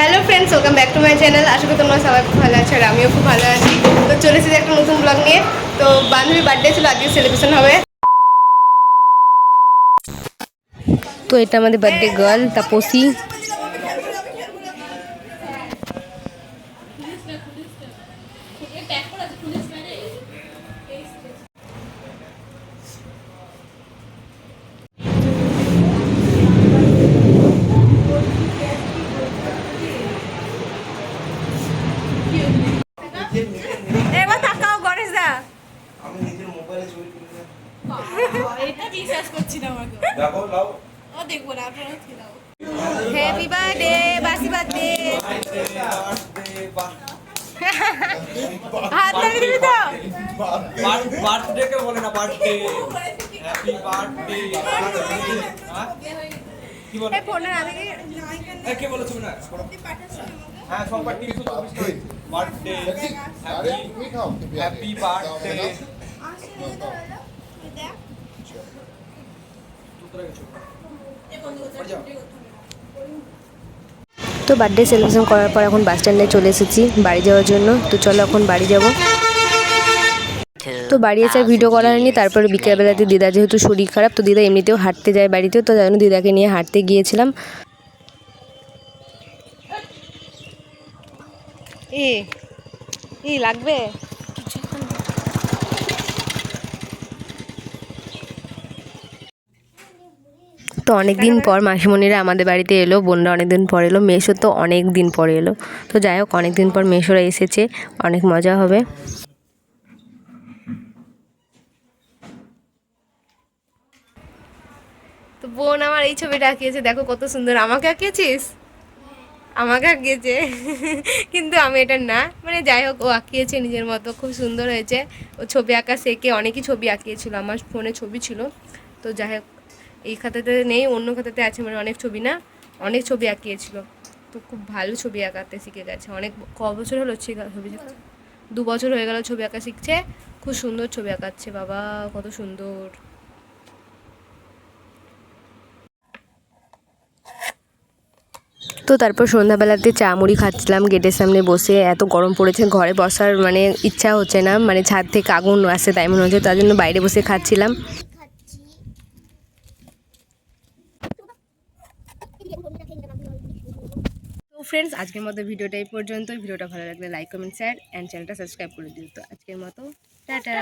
Hello friends, welcome back to my channel. আশা করি তোমরা সবাই খুব ভালো আছো আর আমিও খুব ভালো আছি। তো চলে এসেছি একটা নতুন ব্লগ নিয়ে। তো বান্ধবীর বার্থডে ছিল, আজকে সেলিব্রেশন হবে। তো এটা আমাদের বার্থডে গার্ল তাপসী। এবার তাকাও গণেশ দা। আমি নিজের মোবাইলে ছবি তুলে এটা বিশ্বাস করছি না আমাকে। দেখো লাও ও দেখবো না, আপনারা কি দাও। হ্যাপি বার্থডে, বাসি বার্থডে। হাত ধরে দিবি তো? বার্থডে কে বলে না, বার্থডে হ্যাপি বার্থডে কি বলে? এই ফোনটা না দেখি। এ কে বলেছ না? হ্যাঁ সোমবার 324 বার্থডে হ্যাপি বার্থডে। তো বার্থডে সেলিব্রেশন করার পর এখন বাস স্ট্যান্ডে চলে এসেছি বাড়ি যাওয়ার জন্য। তো চলো এখন বাড়ি যাব। তো বাড়ি এসে ভিডিও করা হয়নি। তারপরে বিকেলবেলাতে দিদা যেহেতু শরীর খারাপ, তো দিদা এমনিতেও হাঁটতে যায় বাড়িতে, তো তাই জন্য দিদাকে নিয়ে হাঁটতে গিয়েছিলাম। লাগবে তো অনেক দিন পর মাসিমণিরা আমাদের বাড়িতে এলো, বোনরা অনেক দিন পর এলো, মেসো তো অনেক দিন পরে এলো। তো যাই হোক, অনেক দিন পর মেসোরা এসেছে, অনেক মজা হবে। তো বোন আমার এই ছবিটা আঁকিয়েছে, দেখো কত সুন্দর। আমাকে আঁকিয়েছিস? আমাকে আঁকিয়েছে কিন্তু আমি এটা না, মানে যাই হোক, ও আঁকিয়েছে নিজের মতো, খুব সুন্দর হয়েছে। ও ছবি আঁকা শেখে, অনেকই ছবি আঁকিয়েছিল, আমার ফোনে ছবি ছিল। তো যাই হোক, এই খাতাতে নেই, অন্য খাতাতে আছে, মানে অনেক ছবি না, অনেক ছবি আঁকিয়েছিল। তো খুব ভালো ছবি আঁকাতে শিখে গেছে। অনেক বছর হলো ছবি আঁকা, 2 বছর হয়ে গেল ছবি আঁকা শিখছে। খুব সুন্দর ছবি আঁকাচ্ছে, বাবা কত সুন্দর। তো তারপর সন্ধ্যাবেলাতে চা মুড়ি খাচ্ছিলাম গেটের সামনে বসে। এত গরম পড়েছে, ঘরে বসার মানে ইচ্ছা হচ্ছে না, মানে ছাদ থেকে আগুন আসছে তাই মনে হচ্ছে, তার জন্য বাইরে বসে খাচ্ছিলাম। তো ফ্রেন্ডস, আজকের মতো ভিডিওটা এই পর্যন্ত। ভিডিওটা ভালো লাগলে লাইক, কমেন্ট, শেয়ার অ্যান্ড চ্যানেলটা সাবস্ক্রাইব করে দিও। তো আজকের মতো টাটা।